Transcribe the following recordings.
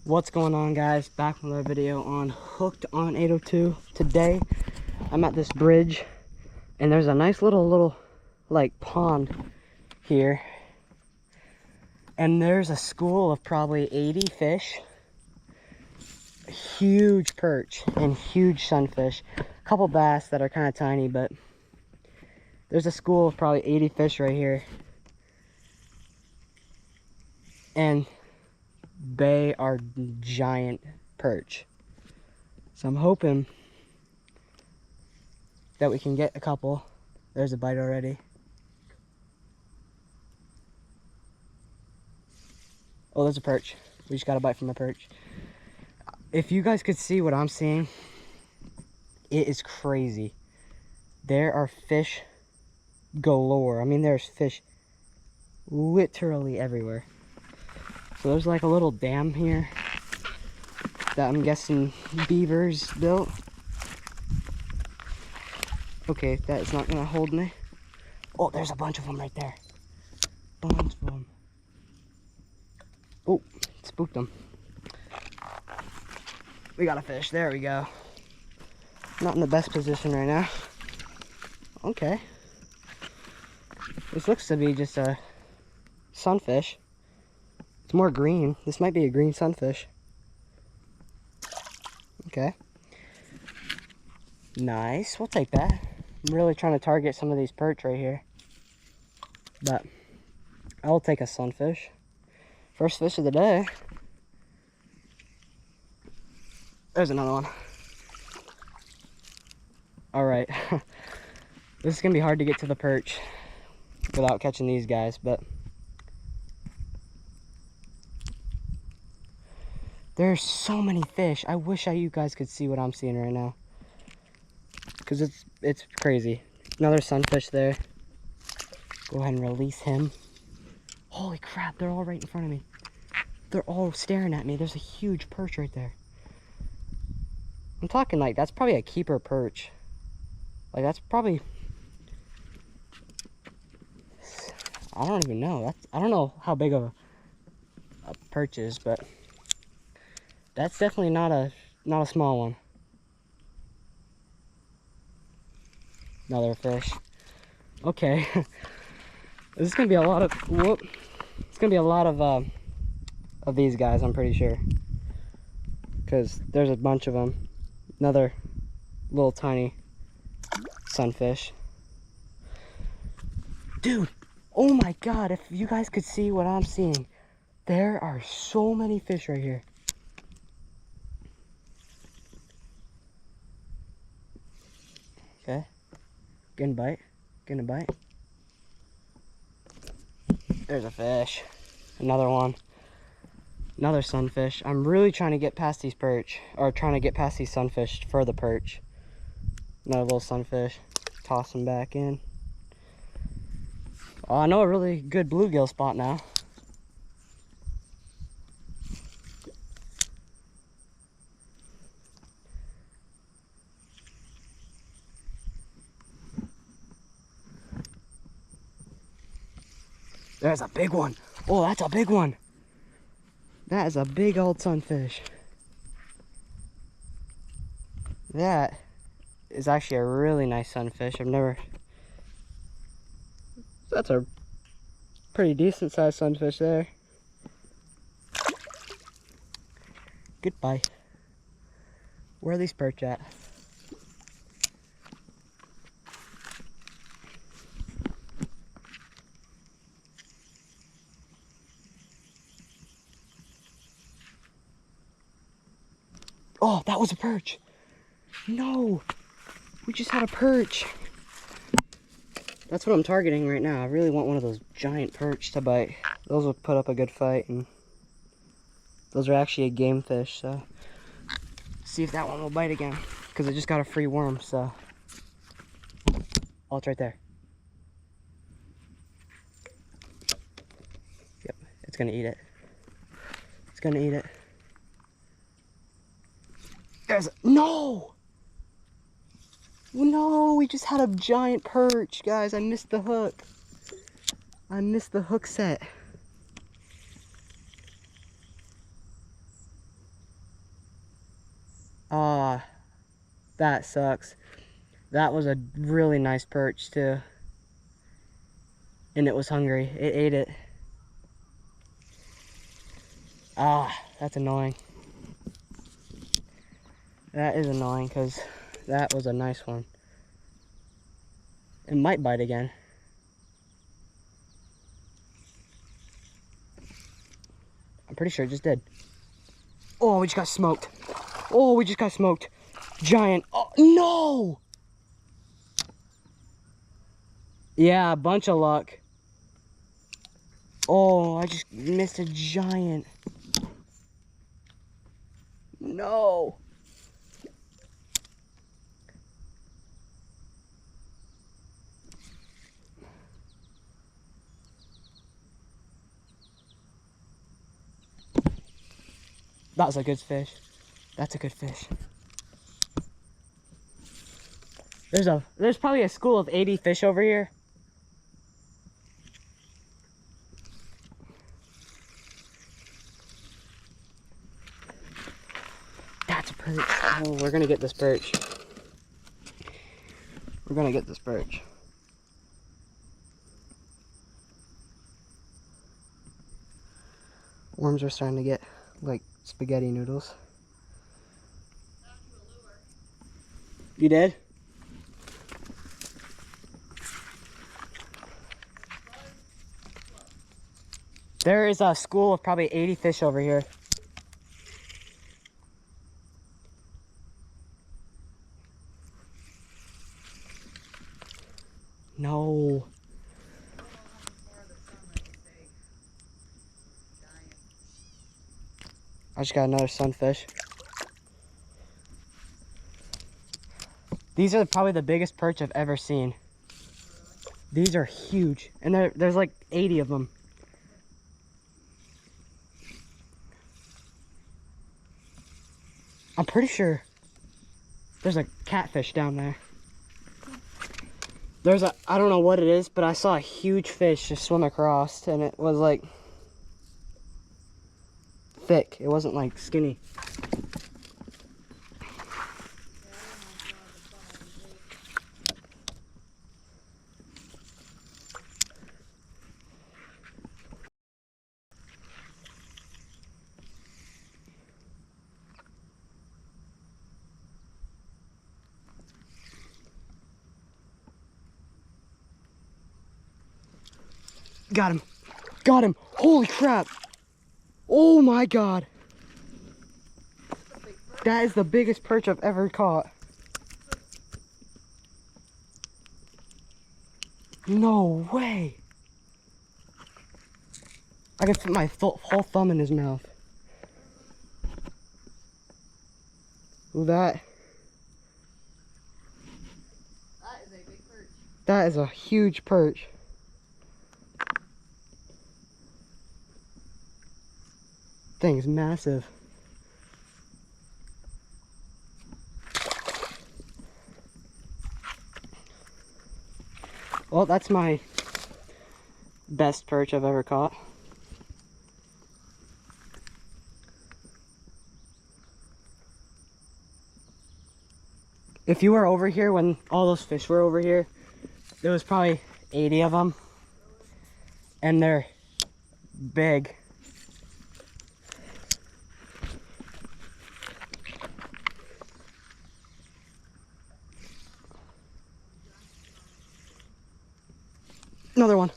What's going on, guys? Back with another video on Hooked on 802. Today I'm at this bridge and there's a nice little like pond here, and there's a school of probably 80 fish, huge perch and huge sunfish, a couple bass that are kind of tiny, but there's a school of probably 80 fish right here, and they are giant perch. So I'm hoping that we can get a couple. There's a bite already. Oh, there's a perch. We just got a bite from a perch. If you guys could see what I'm seeing, it is crazy. There are fish galore. I mean, there's fish literally everywhere. So there's like a little dam here that I'm guessing beavers built. Okay, that is not gonna hold me. Oh, there's a bunch of them right there. Bunch of them. Oh, spooked them. We got a fish. There we go. Not in the best position right now. Okay. This looks to be just a sunfish. It's more green. This might be a green sunfish. Okay. Nice. We'll take that. I'm really trying to target some of these perch right here, but I'll take a sunfish. First fish of the day. There's another one. All right. This is gonna be hard to get to the perch without catching these guys, but there's so many fish. I wish you guys could see what I'm seeing right now, because it's crazy. Another sunfish there. Go ahead and release him. Holy crap, they're all right in front of me. They're all staring at me. There's a huge perch right there. I'm talking like that's probably a keeper perch. Like that's probably, I don't even know. I don't know how big of a perch is, but that's definitely not a small one. Another fish. Okay. This is gonna be a lot of it's gonna be a lot of these guys, I'm pretty sure, because there's a bunch of them. Another little tiny sunfish. Dude, oh my god, if you guys could see what I'm seeing, there are so many fish right here. Okay, getting a bite, getting a bite. There's a fish. Another one. Another sunfish. I'm really trying to get past these perch, or trying to get past these sunfish for the perch. Another little sunfish. Toss them back in. Oh, I know a really good bluegill spot now. There's a big one. Oh, that's a big one. That is a big old sunfish. That is actually a really nice sunfish. That's a pretty decent sized sunfish there. Goodbye. Where are these perch at? Oh, that was a perch. No, we just had a perch. That's what I'm targeting right now. I really want one of those giant perch to bite. Those will put up a good fight, and those are actually a game fish, so see if that one will bite again, because I just got a free worm. So oh, it's right there. Yep, it's gonna eat it. It's gonna eat it. No! No, we just had a giant perch, guys. I missed the hook. I missed the hook set. Ah, that sucks. That was a really nice perch too. And it was hungry. It ate it. Ah, that's annoying. That is annoying because that was a nice one. It might bite again. I'm pretty sure it just did. Oh, we just got smoked. Oh, we just got smoked. Giant. Oh, no! Yeah, a bunch of luck. Oh, I just missed a giant. No. That was a good fish. That's a good fish. There's probably a school of 80 fish over here. That's a perch. Oh, we're gonna get this perch. We're gonna get this perch. Worms are starting to get like spaghetti noodles. You did? There is a school of probably 80 fish over here. No. I just got another sunfish. These are probably the biggest perch I've ever seen. These are huge. And there's like 80 of them. I'm pretty sure there's a catfish down there. I don't know what it is, but I saw a huge fish just swim across, and it was like thick. It wasn't like skinny. Got him. Got him. Holy crap. Oh my God. That is the biggest perch I've ever caught. No way. I can fit my whole thumb in his mouth. Ooh, that is a big perch. That is a huge perch. Thing is massive. Well, that's my best perch I've ever caught. If you were over here when all those fish were over here, there was probably 80 of them. And they're big. Another one.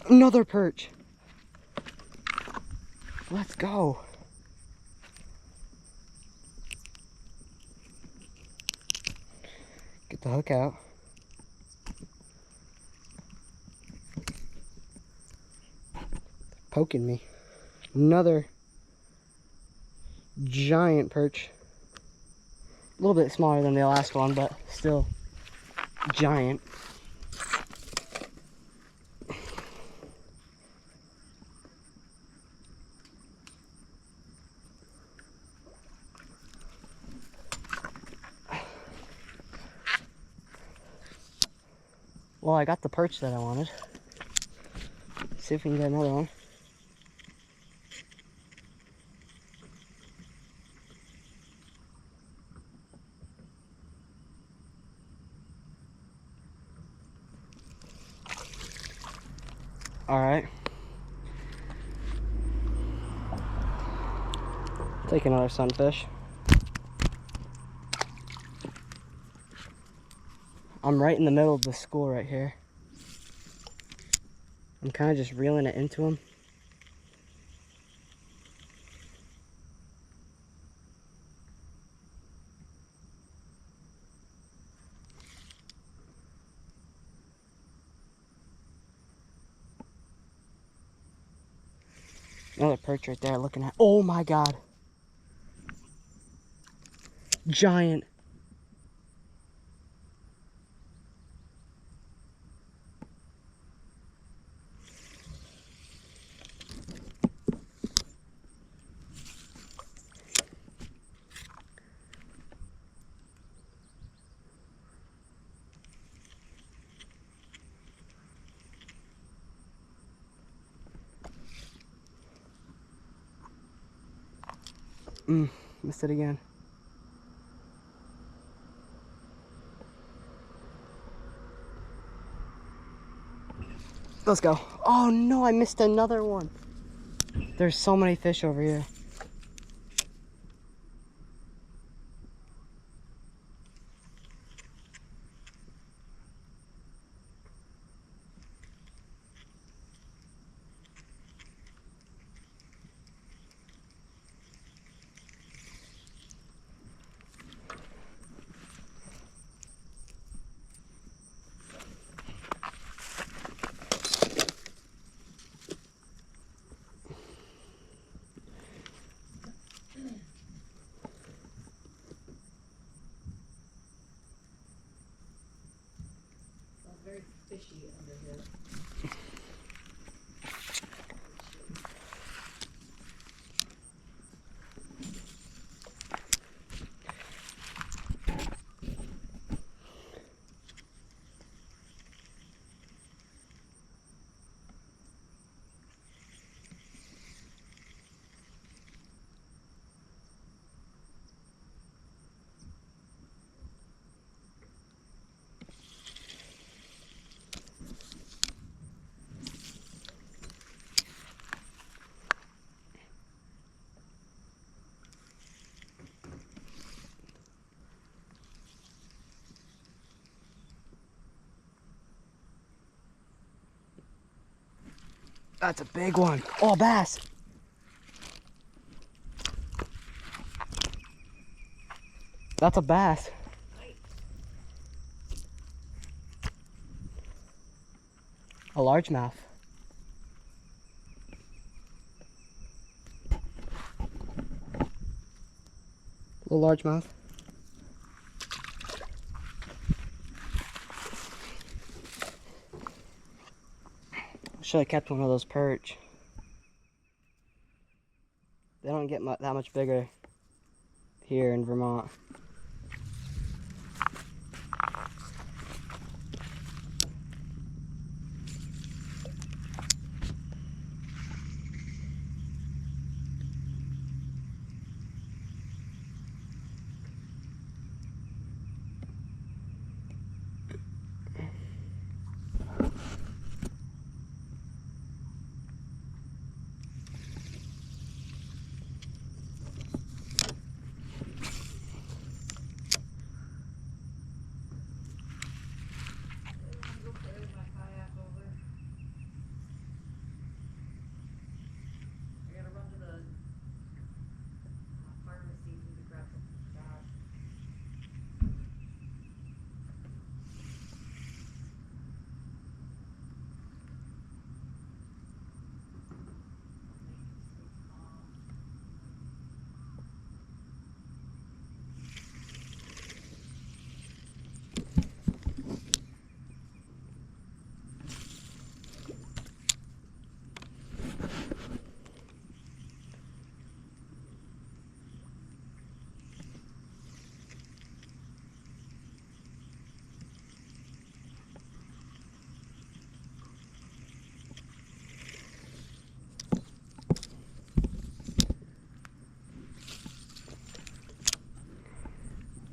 Another perch. Let's go. Get the hook out. Poking me. Another giant perch. A little bit smaller than the last one, but still giant. Well, I got the perch that I wanted. See if we can get another one. All right. Take another sunfish. I'm right in the middle of the school right here. I'm kind of just reeling it into him. Another perch right there looking at. Oh my God. Giant. Missed it again. Let's go. Oh no, I missed another one. There's so many fish over here. Very fishy under here. That's a big one. Oh, bass. That's a bass. A largemouth. Little largemouth. Should have kept one of those perch. They don't get that much bigger here in Vermont.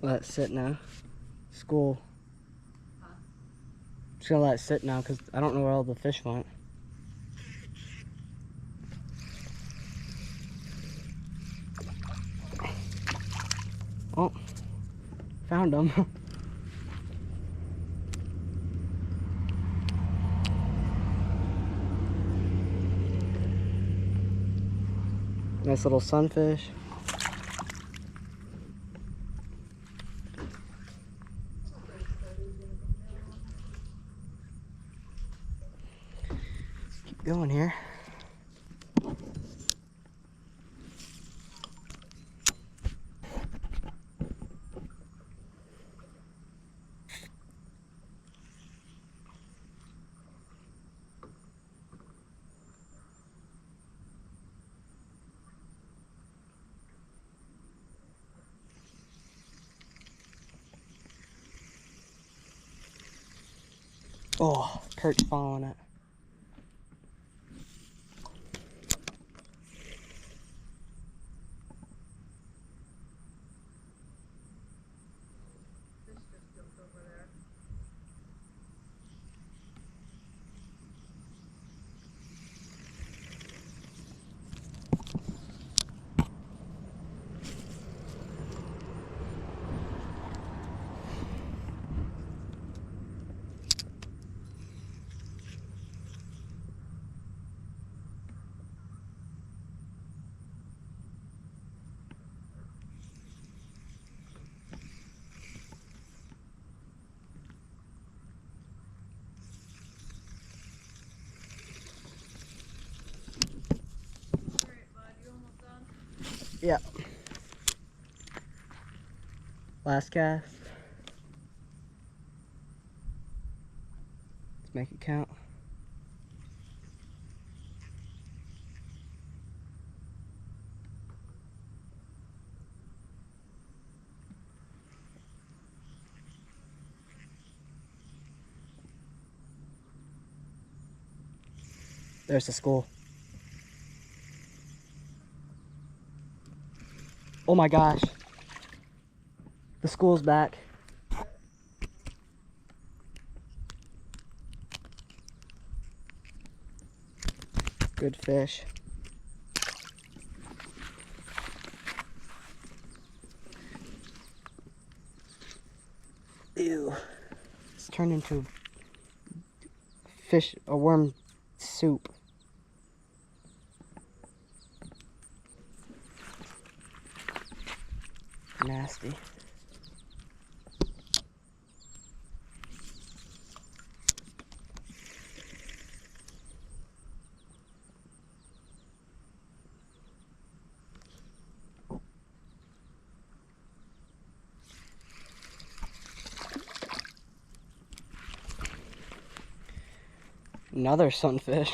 Let it sit now. School. Huh? Just gonna let it sit now because I don't know where all the fish went. Oh, found him. Nice little sunfish. Keep going here. Oh, Kurt's following it. Fish just jumped over there. Alright, bud, you almost done? Yeah. Last cast. Let's make it count. There's the school. Oh my gosh. The school's back. Good fish. Ew. It's turned into a worm soup. Nasty. Another sunfish.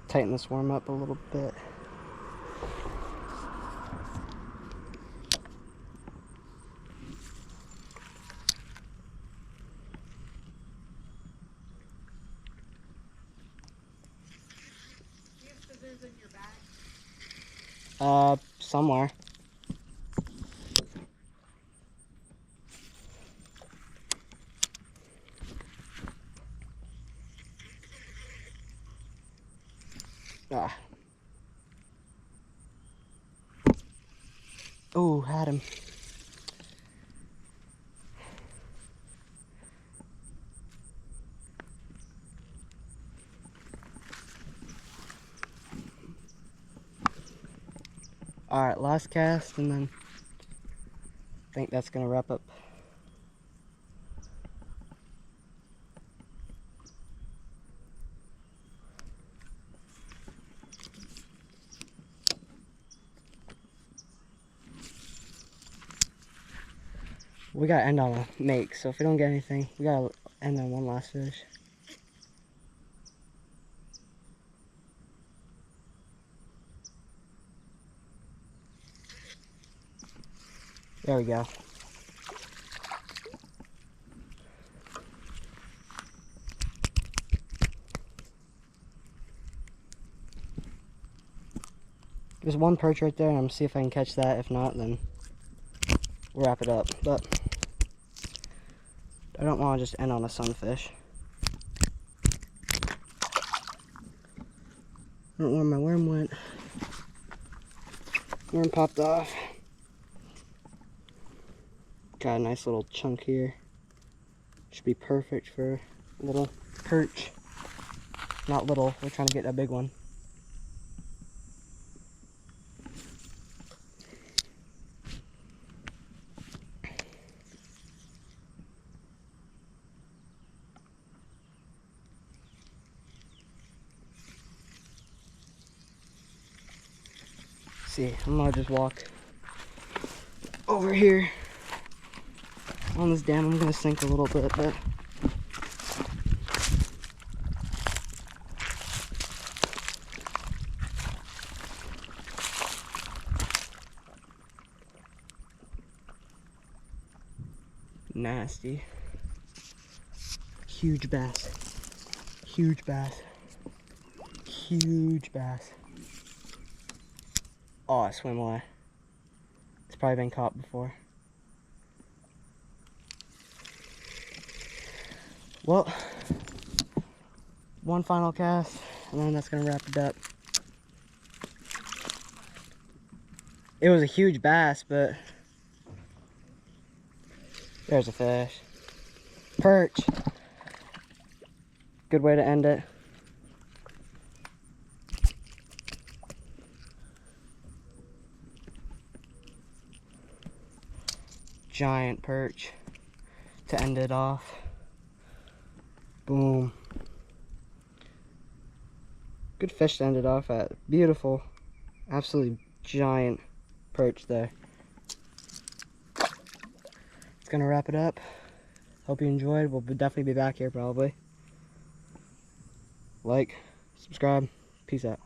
Tighten this worm up a little bit. Do you have scissors in your bag? Somewhere. Ah. Oh, had him. Alright, last cast, and then I think that's gonna wrap up. We gotta end on a make, so if we don't get anything, we gotta end on one last fish. There we go. There's one perch right there, and I'm gonna see if I can catch that. If not, then we'll wrap it up. But I don't want to just end on a sunfish. I don't know where my worm went. Worm popped off. Got a nice little chunk here. Should be perfect for a little perch. Not little, we're trying to get a big one. See, I'm gonna just walk over here on this dam. I'm gonna sink a little bit, but nasty. Huge bass. Huge bass. Huge bass. Oh, I swim away. It's probably been caught before. Well, one final cast, and then that's gonna wrap it up. It was a huge bass, but there's a fish. Perch. Good way to end it. Giant perch to end it off. Boom. Good fish to end it off at. Beautiful. Absolutely giant perch there. It's gonna wrap it up. Hope you enjoyed. We'll definitely be back here probably. Like, subscribe. Peace out.